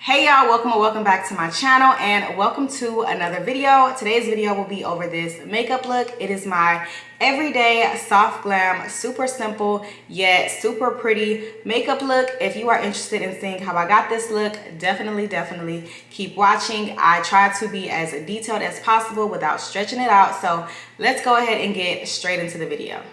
Hey y'all, welcome back to my channel and welcome to another video. Today's video will be over this makeup look. It is my everyday soft glam, super simple yet super pretty makeup look. If you are interested in seeing how I got this look, definitely keep watching. I try to be as detailed as possible without stretching it out. So let's go ahead and get straight into the video.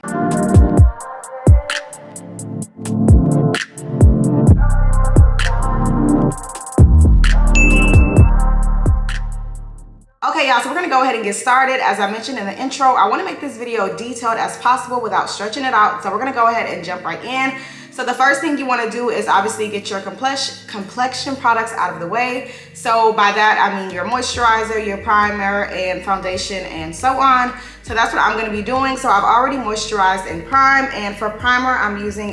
Okay y'all, so we're gonna go ahead and get started. As I mentioned in the intro, I wanna make this video detailed as possible without stretching it out. So we're gonna go ahead and jump right in. So the first thing you wanna do is obviously get your complexion products out of the way. So by that, I mean your moisturizer, your primer, and foundation, and so on. So that's what I'm gonna be doing. So I've already moisturized and primed, and for primer, I'm using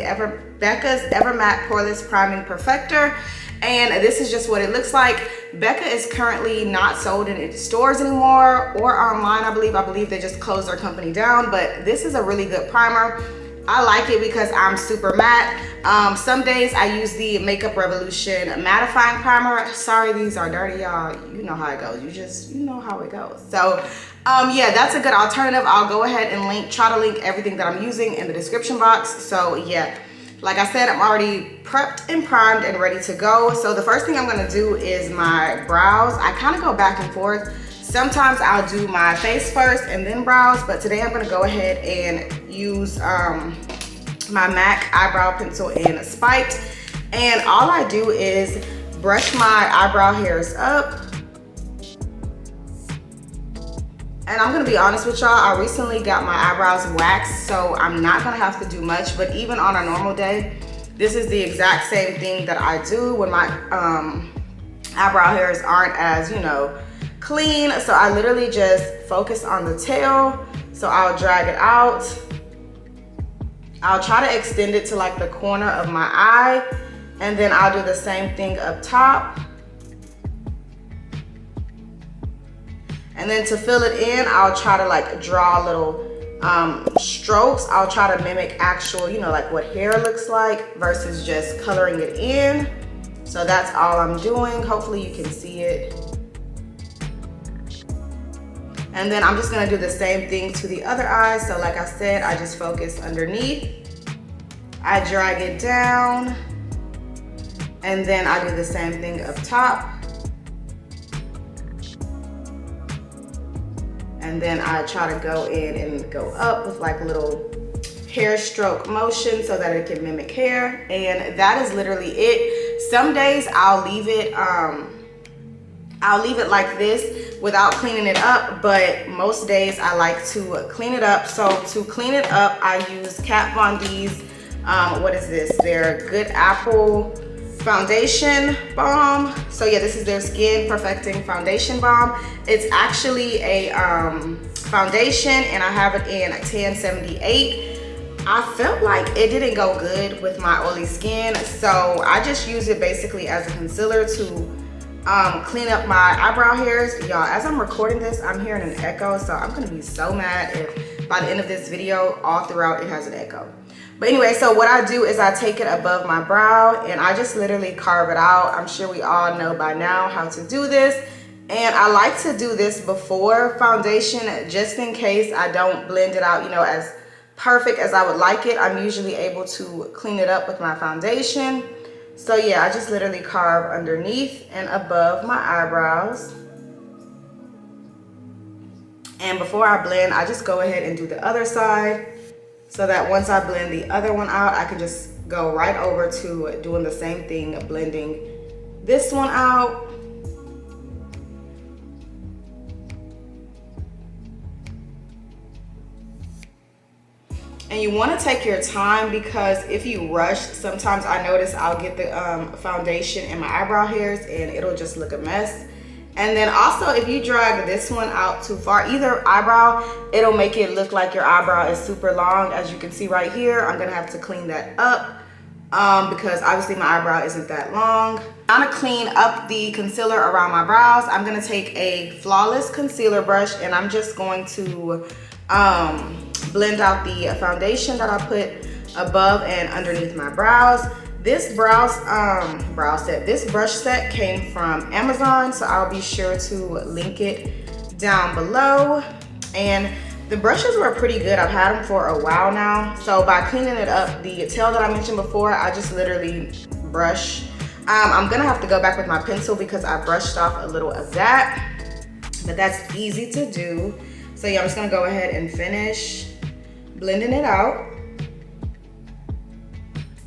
Becca's Ever Matte Poreless Priming Perfector. And this is just what it looks like. Becca is currently not sold in its stores anymore or online, I believe they just closed their company down, but this is a really good primer. I like it because I'm super matte. Some days I use the Makeup Revolution mattifying primer. Sorry, these are dirty, y'all. You know how it goes. You know how it goes. So yeah, that's a good alternative. I'll go ahead and try to link everything that I'm using in the description box. So yeah. Like I said, I'm already prepped and primed and ready to go. So the first thing I'm gonna do is my brows. I kind of go back and forth. Sometimes I'll do my face first and then brows, but today I'm gonna go ahead and use my MAC eyebrow pencil in Spiked. And all I do is brush my eyebrow hairs up. And I'm gonna be honest with y'all, I recently got my eyebrows waxed, so I'm not gonna have to do much, but even on a normal day, this is the exact same thing that I do when my eyebrow hairs aren't as, clean. So I literally just focus on the tail. So I'll drag it out. I'll try to extend it to like the corner of my eye, and then I'll do the same thing up top. And then to fill it in, I'll try to like draw little strokes. I'll try to mimic actual, like what hair looks like versus just coloring it in. So that's all I'm doing. Hopefully you can see it. And then I'm just gonna do the same thing to the other eye. So like I said, I just focus underneath. I drag it down. And then I do the same thing up top. And then I try to go in and go up with like little hair stroke motion so that it can mimic hair. And that is literally it. Some days I'll leave it like this without cleaning it up, but most days I like to clean it up. So to clean it up, I use Kat Von D's, what is this? Their Good Apple Foundation Balm. So yeah, this is their Skin Perfecting Foundation Balm. It's actually a foundation, and I have it in 1078. I felt like it didn't go good with my oily skin, so I just use it basically as a concealer to clean up my eyebrow hairs. Y'all, as I'm recording this, I'm hearing an echo, so I'm gonna be so mad if by the end of this video, all throughout it has an echo. But anyway, so what I do is I take it above my brow and I just literally carve it out. I'm sure we all know by now how to do this. And I like to do this before foundation just in case I don't blend it out, as perfect as I would like it. I'm usually able to clean it up with my foundation. So yeah, I just literally carve underneath and above my eyebrows. And before I blend, I just go ahead and do the other side, so that once I blend the other one out, I can just go right over to doing the same thing, blending this one out. And you want to take your time, because if you rush, sometimes I notice I'll get the foundation in my eyebrow hairs and it'll just look a mess. And then also, if you drag this one out too far, either eyebrow, it'll make it look like your eyebrow is super long. As you can see right here, I'm gonna have to clean that up because obviously my eyebrow isn't that long. I'm gonna clean up the concealer around my brows. I'm gonna take a Flawless concealer brush and I'm just going to blend out the foundation that I put above and underneath my brows. This this brush set came from Amazon, so I'll be sure to link it down below. And the brushes were pretty good. I've had them for a while now. So by cleaning it up, the tail that I mentioned before, I just literally brush. I'm gonna have to go back with my pencil because I brushed off a little of that, but that's easy to do. So yeah, I'm just gonna go ahead and finish blending it out.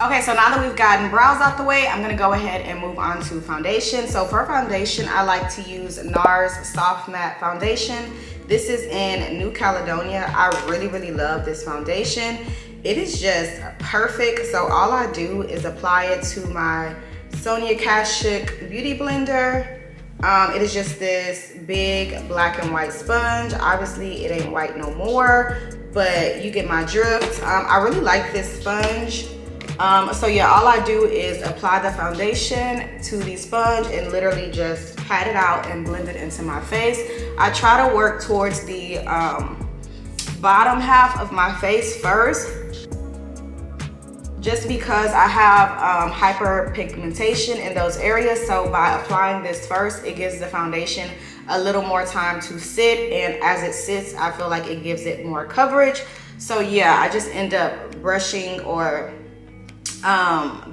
Okay, so now that we've gotten brows out the way, I'm gonna go ahead and move on to foundation. So for foundation, I like to use NARS Soft Matte Foundation. This is in New Caledonia. I really love this foundation. It is just perfect. So all I do is apply it to my Sonia Kashuk Beauty Blender. It is just this big black and white sponge. Obviously, it ain't white no more, but you get my drift. I really like this sponge. So yeah, all I do is apply the foundation to the sponge and literally just pat it out and blend it into my face. I try to work towards the bottom half of my face first, just because I have hyperpigmentation in those areas. So by applying this first, it gives the foundation a little more time to sit, and as it sits, I feel like it gives it more coverage. So yeah, I just end up brushing or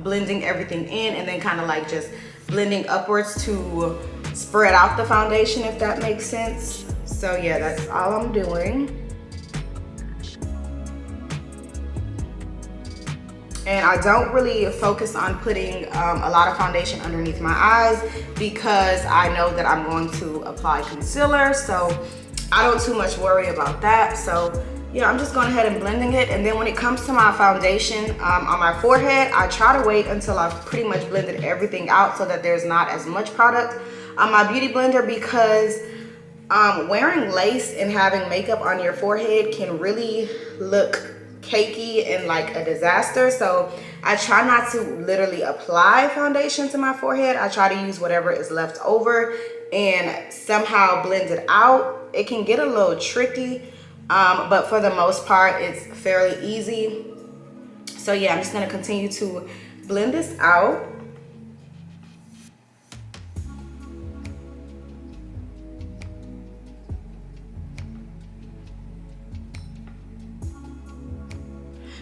blending everything in, and then kind of like just blending upwards to spread out the foundation, if that makes sense. So yeah, that's all I'm doing. And I don't really focus on putting a lot of foundation underneath my eyes because I know that I'm going to apply concealer, so I don't too much worry about that. So yeah, I'm just going ahead and blending it. And then when it comes to my foundation on my forehead, I try to wait until I've pretty much blended everything out so that there's not as much product on my beauty blender, because wearing lace and having makeup on your forehead can really look cakey and like a disaster. So I try not to literally apply foundation to my forehead. I try to use whatever is left over and somehow blend it out. It can get a little tricky, but for the most part, it's fairly easy. So yeah, I'm just gonna continue to blend this out.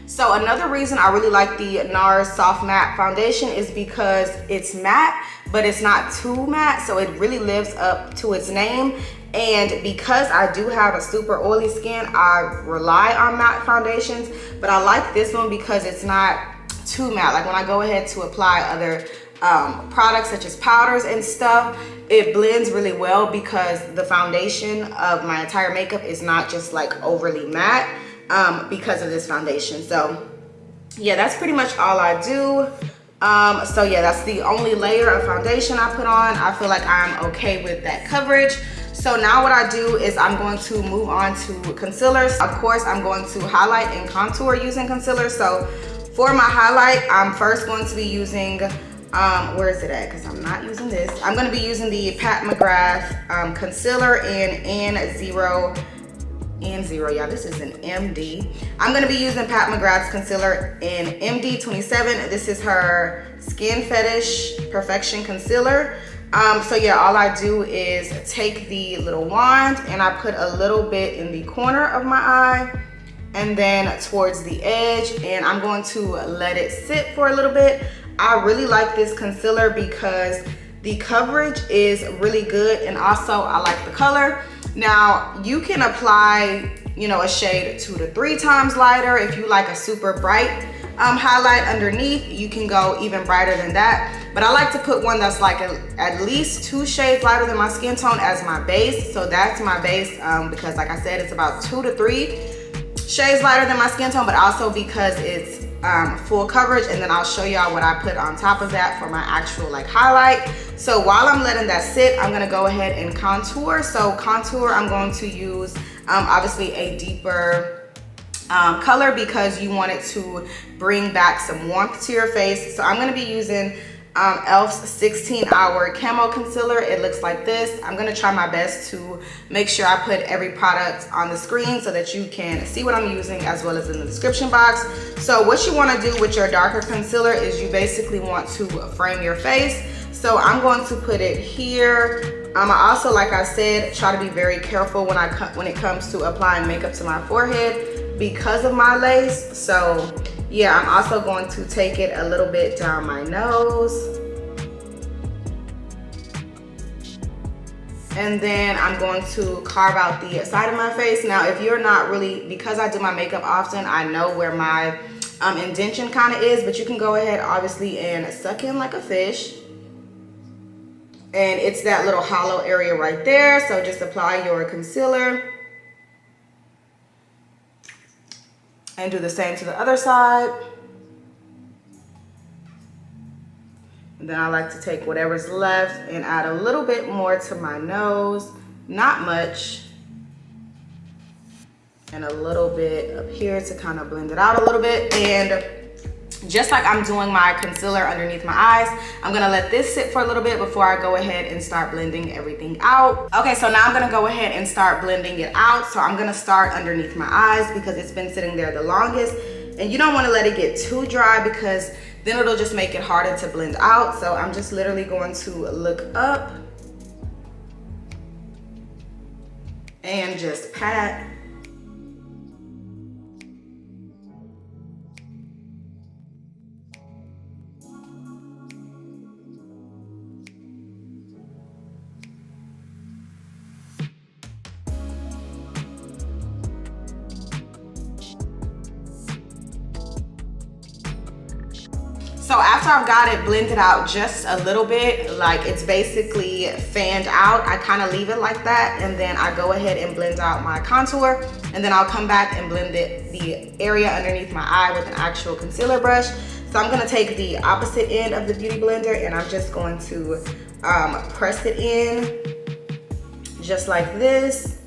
So another reason I really like the NARS Soft Matte Foundation is because it's matte, but it's not too matte, so it really lives up to its name. And because I do have a super oily skin, I rely on matte foundations, but I like this one because it's not too matte. Like when I go ahead to apply other products such as powders and stuff, it blends really well because the foundation of my entire makeup is not just like overly matte. Because of this foundation. So yeah, that's pretty much all I do. So yeah, that's the only layer of foundation I put on. I feel like I'm okay with that coverage. So now what I do is I'm going to move on to concealers. Of course, I'm going to highlight and contour using concealer. So for my highlight, I'm first going to be using, where is it at? Because I'm not using this. I'm going to be using the MCGRATH concealer in N0, y'all, this is an MD. I'm gonna be using MCGRATH's concealer in MD27. This is her Skin Fetish Perfection Concealer. So yeah, all I do is take the little wand and I put a little bit in the corner of my eye and then towards the edge, and I'm going to let it sit for a little bit. I really like this concealer because the coverage is really good, and also I like the color. Now, you can apply, you know, a shade 2 to 3 times lighter. If you like a super bright highlight underneath, you can go even brighter than that. But I like to put one that's like at least 2 shades lighter than my skin tone as my base. So that's my base because like I said, it's about 2 to 3 shades lighter than my skin tone, but also because it's full coverage. And then I'll show y'all what I put on top of that for my actual like highlight. So while I'm letting that sit, I'm gonna go ahead and contour. So contour, I'm going to use obviously a deeper color because you want it to bring back some warmth to your face. So I'm gonna be using e.l.f.'s 16-hour Camo Concealer. It looks like this. I'm gonna try my best to make sure I put every product on the screen so that you can see what I'm using, as well as in the description box. So what you wanna do with your darker concealer is you basically want to frame your face. So I'm going to put it here. I also, like I said, try to be very careful when it comes to applying makeup to my forehead because of my lace. So yeah, I'm also going to take it a little bit down my nose. And then I'm going to carve out the side of my face. Now, if you're not really, because I do my makeup often, I know where my indentation kind of is, but you can go ahead, obviously, and suck in like a fish. And it's that little hollow area right there. So just apply your concealer. And do the same to the other side. And then I like to take whatever's left and add a little bit more to my nose. Not much. And a little bit up here to kind of blend it out a little bit. And just like I'm doing my concealer underneath my eyes, I'm gonna let this sit for a little bit before I go ahead and start blending everything out. Okay, so now I'm gonna go ahead and start blending it out. So I'm gonna start underneath my eyes because it's been sitting there the longest. And you don't wanna let it get too dry because then it'll just make it harder to blend out. So I'm just literally going to look up and just pat. So after I've got it blended out just a little bit, like it's basically fanned out, I kind of leave it like that, and then I go ahead and blend out my contour, and then I'll come back and blend the area underneath my eye with an actual concealer brush. So I'm gonna take the opposite end of the Beauty Blender and I'm just going to press it in just like this.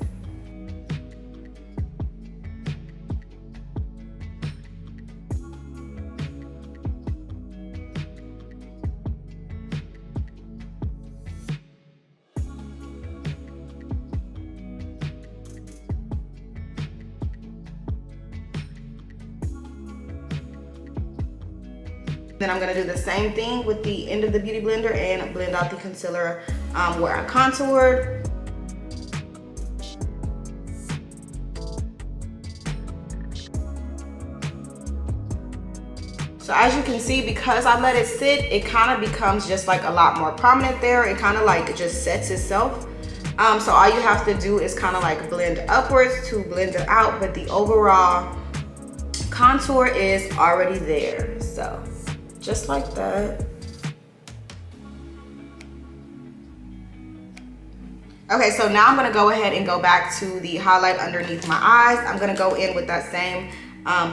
Then I'm gonna do the same thing with the end of the Beauty Blender and blend out the concealer where I contoured. So as you can see, because I let it sit, it kind of becomes just like a lot more prominent there. It kind of like just sets itself. So all you have to do is kind of like blend upwards to blend it out, but the overall contour is already there. So just like that. Okay, so now I'm gonna go ahead and go back to the highlight underneath my eyes. I'm gonna go in with that same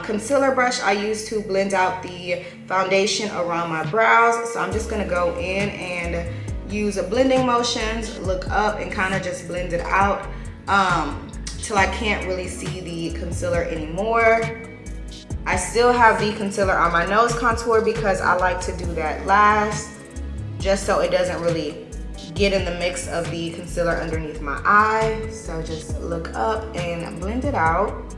concealer brush I used to blend out the foundation around my brows. So I'm just gonna go in and use a blending motions, look up and kind of just blend it out till I can't really see the concealer anymore. I still have the concealer on my nose contour because I like to do that last, just so it doesn't really get in the mix of the concealer underneath my eye. So just look up and blend it out.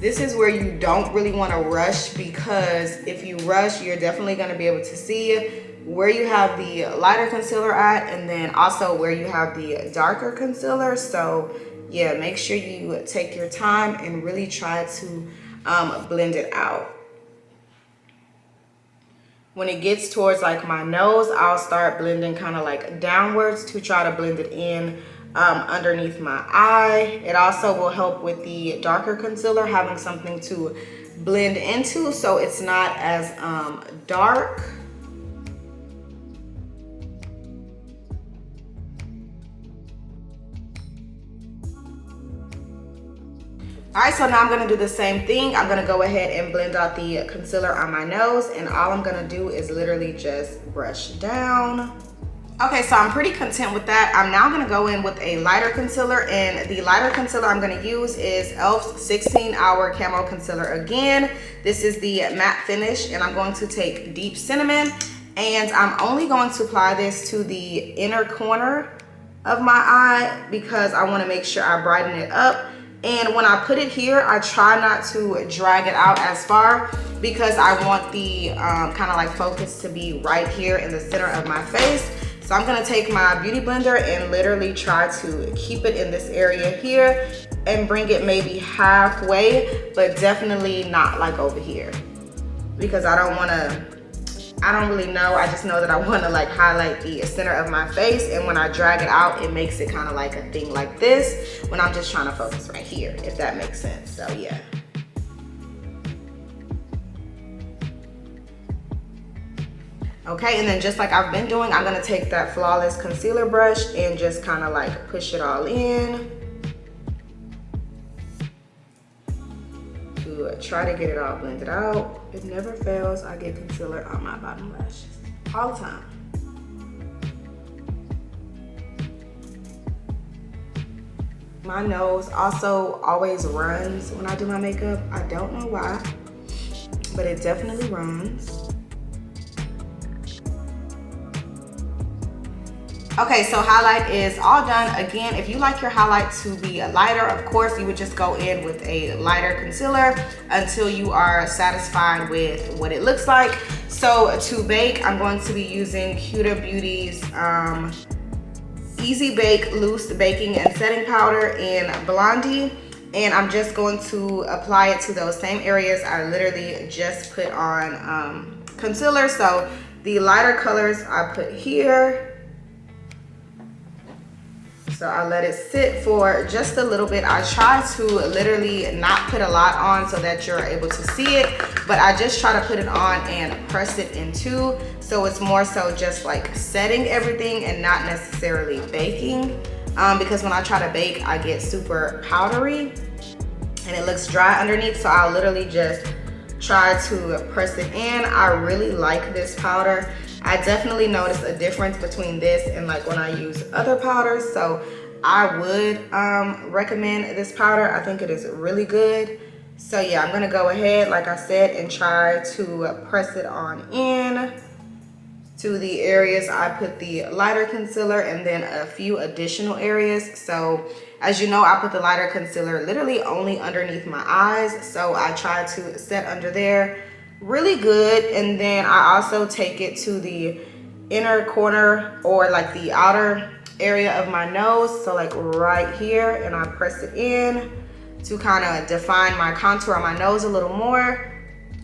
This is where you don't really want to rush, because if you rush, you're definitely going to be able to see where you have the lighter concealer at and then also where you have the darker concealer. So yeah, make sure you take your time and really try to blend it out. When it gets towards like my nose, I'll start blending kind of like downwards to try to blend it in underneath my eye. It also will help with the darker concealer, having something to blend into so it's not as dark. All right, so now I'm gonna do the same thing. I'm gonna go ahead and blend out the concealer on my nose, and all I'm gonna do is literally just brush down. Okay, so I'm pretty content with that. I'm now gonna go in with a lighter concealer, and the lighter concealer I'm gonna use is e.l.f.'s 16-Hour Camo Concealer again. This is the matte finish, and I'm going to take Deep Cinnamon, and I'm only going to apply this to the inner corner of my eye because I wanna make sure I brighten it up. And when I put it here, I try not to drag it out as far because I want the kind of like focus to be right here in the center of my face. So I'm gonna take my beauty blender and literally try to keep it in this area here and bring it maybe halfway, but definitely not like over here because I don't really know. I just know that I wanna like highlight the center of my face, and when I drag it out, it makes it kind of like a thing like this when I'm just trying to focus right here, if that makes sense. So yeah. Okay, and then just like I've been doing, I'm gonna take that Flawless concealer brush and just kind of like push it all in to try to get it all blended out. It never fails, I get concealer on my bottom lashes all the time. My nose also always runs when I do my makeup. I don't know why, but it definitely runs. Okay, so highlight is all done. Again, if you like your highlight to be lighter, of course, you would just go in with a lighter concealer until you are satisfied with what it looks like. So to bake, I'm going to be using Huda Beauty's Easy Bake Loose Baking and Setting Powder in Blondie. And I'm just going to apply it to those same areas I literally just put on concealer. So the lighter colors I put here. So I let it sit for just a little bit. I try to literally not put a lot on so that you're able to see it, but I just try to put it on and press it in two. So it's more so just like setting everything and not necessarily baking. Because when I try to bake, I get super powdery and it looks dry underneath. So I'll literally just try to press it in. I really like this powder. I definitely notice a difference between this and like when I use other powders. So I would recommend this powder. I think it is really good. So yeah, I'm gonna go ahead, like I said, and try to press it on in to the areas I put the lighter concealer and then a few additional areas. So as you know, I put the lighter concealer literally only underneath my eyes. So I try to set under there really good, and then I also take it to the inner corner or like the outer area of my nose, so like right here, and I press it in to kind of define my contour on my nose a little more.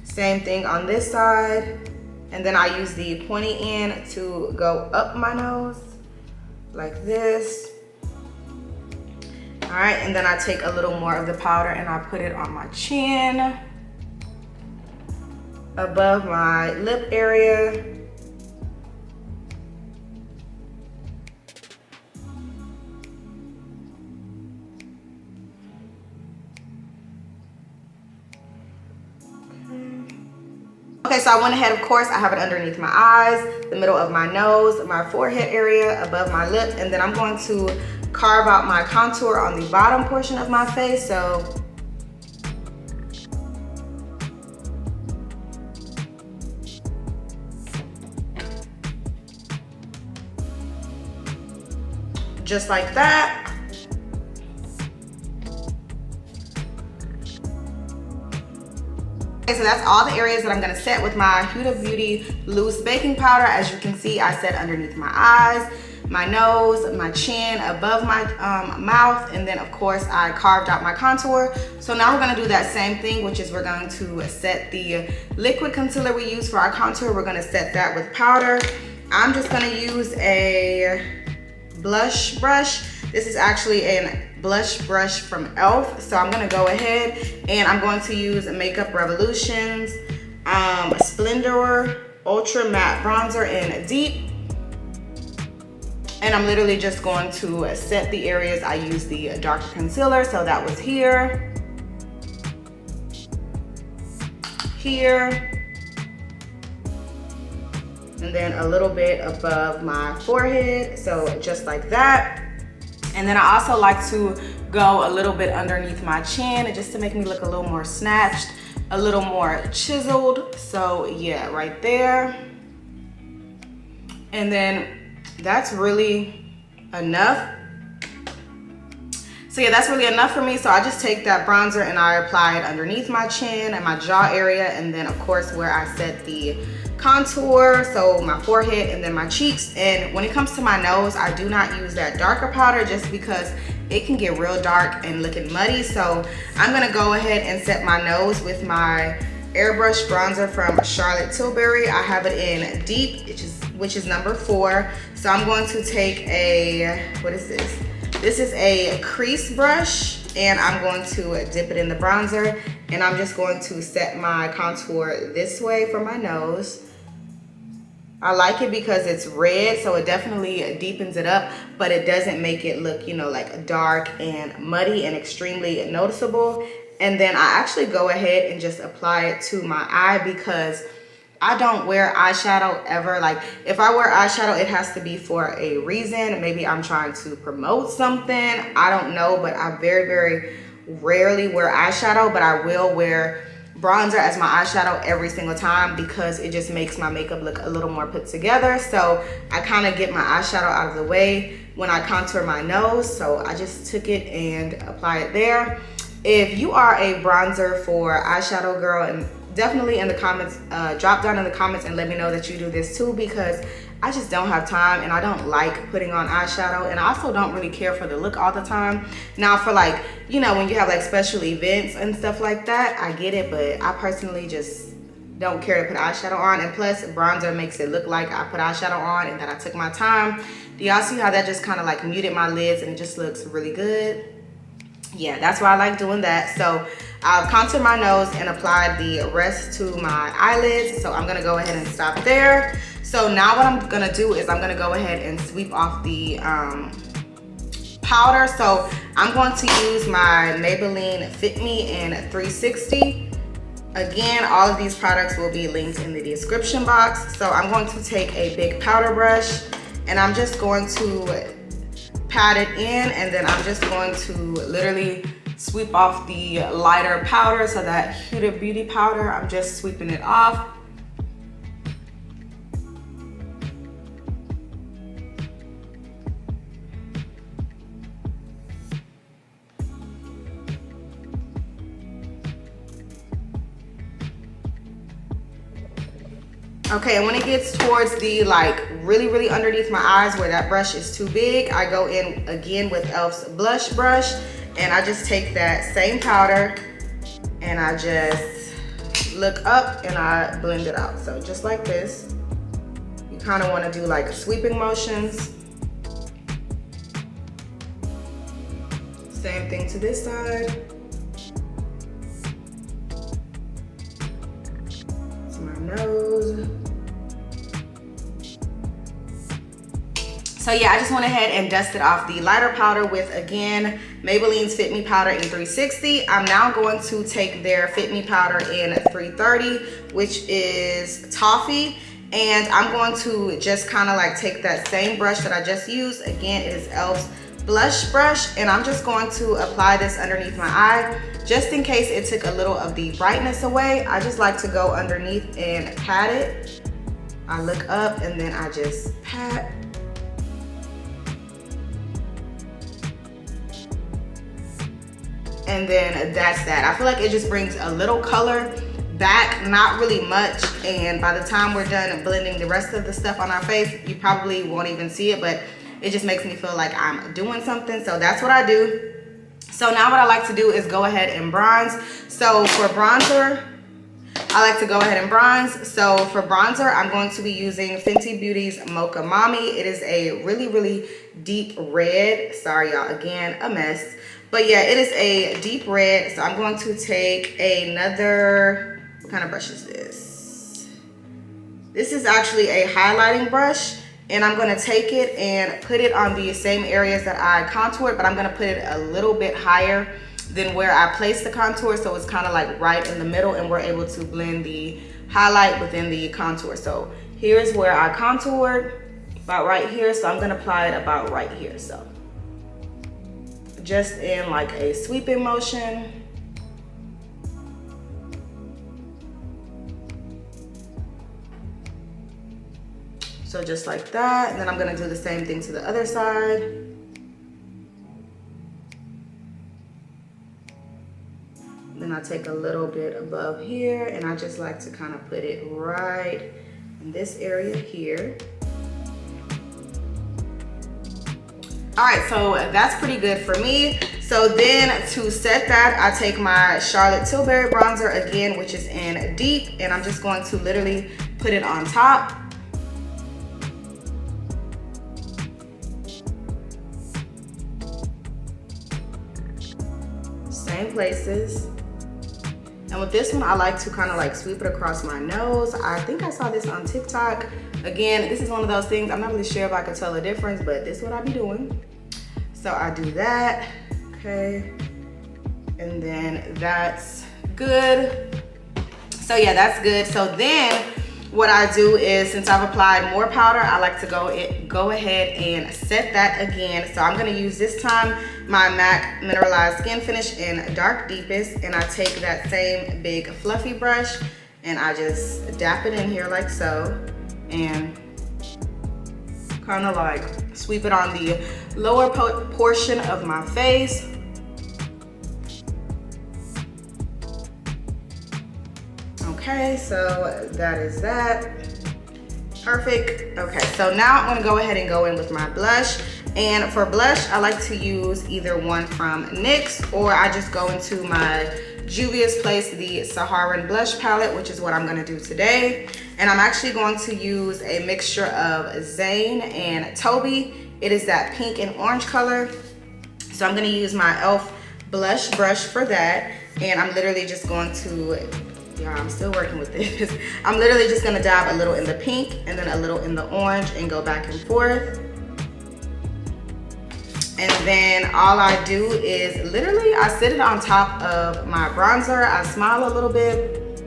Same thing on this side, and then I use the pointy end to go up my nose like this. All right, and then I take a little more of the powder and I put it on my chin, above my lip area. Okay, so I went ahead, of course, I have it underneath my eyes, the middle of my nose, my forehead area, above my lips, and then I'm going to carve out my contour on the bottom portion of my face. So just like that. Okay, so that's all the areas that I'm gonna set with my Huda Beauty Loose Baking Powder. As you can see, I set underneath my eyes, my nose, my chin, above my mouth, and then of course I carved out my contour. So now we're gonna do that same thing, which is we're going to set the liquid concealer we use for our contour. We're gonna set that with powder. I'm just gonna use a blush brush. This is actually a blush brush from e.l.f. So I'm gonna go ahead and I'm going to use Makeup Revolution's Splendor Ultra Matte Bronzer in Deep. And I'm literally just going to set the areas I use the darker concealer. So that was here, here, and then a little bit above my forehead, so just like that. And then I also like to go a little bit underneath my chin just to make me look a little more snatched, a little more chiseled. So yeah, right there. And then that's really enough. So yeah, that's really enough for me. So I just take that bronzer and I apply it underneath my chin and my jaw area, and then of course where I set the contour, so my forehead and then my cheeks. And when it comes to my nose, I do not use that darker powder just because it can get real dark and looking muddy. So I'm gonna go ahead and set my nose with my Airbrush bronzer from Charlotte Tilbury. I have it in Deep, which is number 4. So I'm going to take a, what is this? This is a crease brush, and I'm going to dip it in the bronzer, and I'm just going to set my contour this way for my nose. I like it because it's red, so it definitely deepens it up, but it doesn't make it look, you know, like dark and muddy and extremely noticeable. And then I actually go ahead and just apply it to my eye because I don't wear eyeshadow ever. Like if I wear eyeshadow, it has to be for a reason. Maybe I'm trying to promote something, I don't know, but I very, very rarely wear eyeshadow, but I will wear bronzer as my eyeshadow every single time because it just makes my makeup look a little more put together. So I kind of get my eyeshadow out of the way when I contour my nose. So I just took it and apply it there. If you are a bronzer for eyeshadow girl, and definitely in the comments, drop down in the comments and let me know that you do this too, because I just don't have time and I don't like putting on eyeshadow, and I also don't really care for the look all the time. Now for like, you know, when you have like special events and stuff like that, I get it, but I personally just don't care to put eyeshadow on. And plus bronzer makes it look like I put eyeshadow on and that I took my time. Do y'all see how that just kind of like muted my lids and it just looks really good? Yeah, that's why I like doing that. So I've contoured my nose and applied the rest to my eyelids. So I'm gonna go ahead and stop there. So now what I'm gonna do is I'm gonna go ahead and sweep off the powder. So I'm going to use my Maybelline Fit Me in 360. Again, all of these products will be linked in the description box. So I'm going to take a big powder brush and I'm just going to pat it in, and then I'm just going to literally sweep off the lighter powder. So that Huda Beauty powder, I'm just sweeping it off. Okay, and when it gets towards the like really underneath my eyes where that brush is too big, I go in again with e.l.f.'s blush brush, and I just take that same powder and I just look up and I blend it out. So just like this, you kind of want to do like sweeping motions. Same thing to this side. To my nose. So yeah, I just went ahead and dusted off the lighter powder with, again, Maybelline's Fit Me powder in 360. I'm now going to take their Fit Me powder in 330, which is Toffee. And I'm going to just kind of like take that same brush that I just used. Again, it is e.l.f.'s blush brush. And I'm just going to apply this underneath my eye. Just in case it took a little of the brightness away, I just like to go underneath and pat it. I look up and then I just pat. And then that's that. I feel like it just brings a little color back, not really much. And by the time we're done blending the rest of the stuff on our face, you probably won't even see it, but it just makes me feel like I'm doing something. So that's what I do. So now what I like to do is go ahead and bronze. So for bronzer, I like to go ahead and bronze. So for bronzer, I'm going to be using Fenty Beauty's Mocha Mommy. It is a really deep red. Sorry y'all, again, a mess. But yeah, it is a deep red. So I'm going to take another, what kind of brush is this? This is actually a highlighting brush. And I'm gonna take it and put it on the same areas that I contoured, but I'm gonna put it a little bit higher than where I placed the contour. So it's kind of like right in the middle, and we're able to blend the highlight within the contour. So Here's where I contoured, about right here. So I'm gonna apply it about right here. So just in like a sweeping motion. So just like that, and then I'm gonna do the same thing to the other side. Then I take a little bit above here, and I just like to kind of put it right in this area here. All right, so that's pretty good for me. So then to set that, I take my Charlotte Tilbury bronzer again, which is in Deep, and I'm just going to literally put it on top. Same places. And with this one, I like to kind of like sweep it across my nose. I think I saw this on TikTok. Again, this is one of those things, I'm not really sure if I can tell the difference, but this is what I be doing. So I do that, okay. And then that's good. So yeah, that's good. So then what I do is, since I've applied more powder, I like to go ahead and set that again. So I'm gonna use this time my MAC Mineralized Skin Finish in Dark Deepest, and I take that same big fluffy brush and I just dap it in here like so, and kind of like sweep it on the lower portion of my face. Okay, so that is that. Perfect. Okay, so now I'm gonna go ahead and go in with my blush. And for blush, I like to use either one from NYX, or I just go into my Juvia's Place, the Saharan blush palette, which is what I'm gonna do today. And I'm actually going to use a mixture of Zane and Toby. It is that pink and orange color. So I'm gonna use my e.l.f. blush brush for that. And I'm literally just going to, yeah, I'm still working with this. I'm literally just gonna dab a little in the pink and then a little in the orange and go back and forth. And then all I do is literally, I sit it on top of my bronzer. I smile a little bit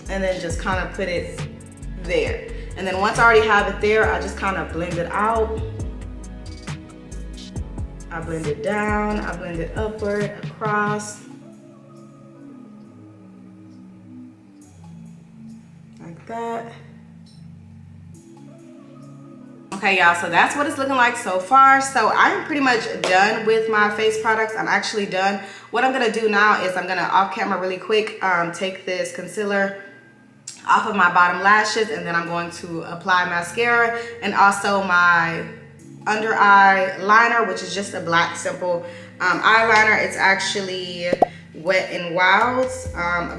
and then just kind of put it there. And then once I already have it there, I just kind of blend it out. I blend it down, I blend it upward, across. Like that. Okay, y'all, so that's what it's looking like so far. So I am pretty much done with my face products. I'm actually done. What I'm gonna do now is I'm gonna off camera really quick, take this concealer off of my bottom lashes, and then I'm going to apply mascara and also my under eye liner, which is just a black simple eyeliner. It's actually Wet n Wild's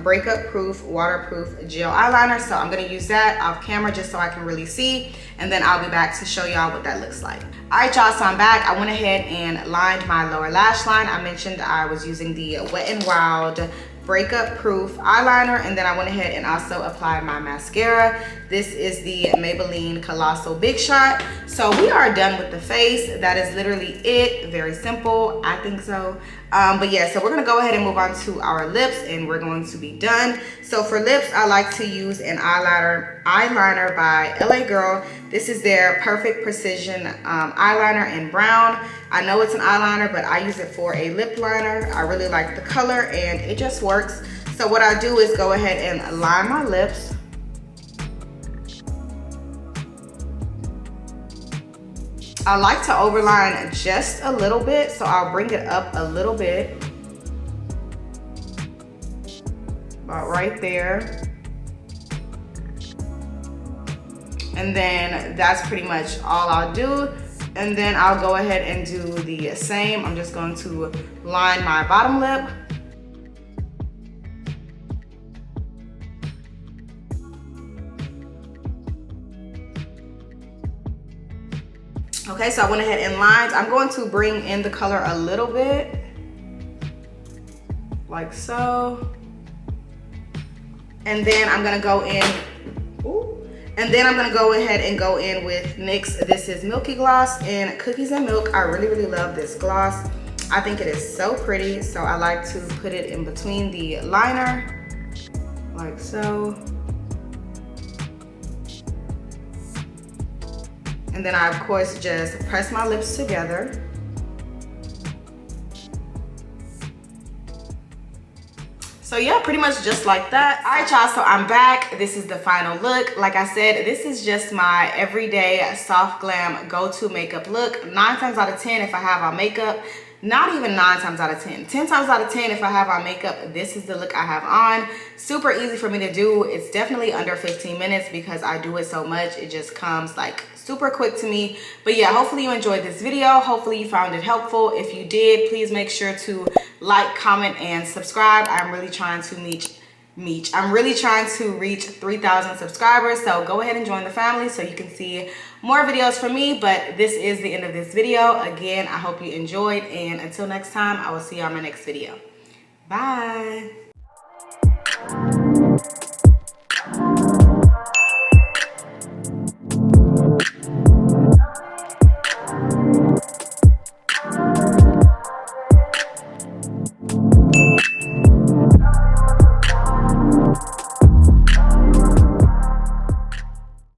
breakup proof waterproof gel eyeliner. So I'm gonna use that off camera just so I can really see, and then I'll be back to show y'all what that looks like. All right, y'all, so I'm back. I went ahead and lined my lower lash line. I mentioned I was using the Wet n Wild breakup proof eyeliner, and then I went ahead and also applied my mascara. This is the Maybelline Colossal Big Shot. So we are done with the face. That is literally it. Very simple, I think so. But yeah, so we're gonna go ahead and move on to our lips, and we're going to be done. So for lips, I like to use an eyeliner by LA Girl. This is their Perfect Precision eyeliner in brown. I know it's an eyeliner, but I use it for a lip liner. I really like the color and it just works. So what I do is go ahead and line my lips. I like to overline just a little bit, so I'll bring it up a little bit. About right there. And then that's pretty much all I'll do. And then I'll go ahead and do the same. I'm just going to line my bottom lip. Okay, so I went ahead and lined. I'm going to bring in the color a little bit, like so. And then I'm gonna go in, and then I'm gonna go ahead and go in with NYX. This is Milky Gloss in Cookies and Milk. I really, really love this gloss. I think it is so pretty, so I like to put it in between the liner, like so. And then I, of course, just press my lips together. So yeah, pretty much just like that. All right, y'all, so I'm back. This is the final look. Like I said, this is just my everyday soft glam go-to makeup look. 9 times out of 10 if I have on makeup. Not even 9 times out of 10. 10 times out of 10 if I have on makeup, this is the look I have on. Super easy for me to do. It's definitely under 15 minutes because I do it so much. It just comes like super quick to me. But yeah, hopefully you enjoyed this video. Hopefully you found it helpful. If you did, please make sure to like, comment, and subscribe. I'm really trying to reach 3,000 subscribers. So go ahead and join the family so you can see more videos from me. But this is the end of this video. Again, I hope you enjoyed, and until next time, I will see you on my next video. Bye.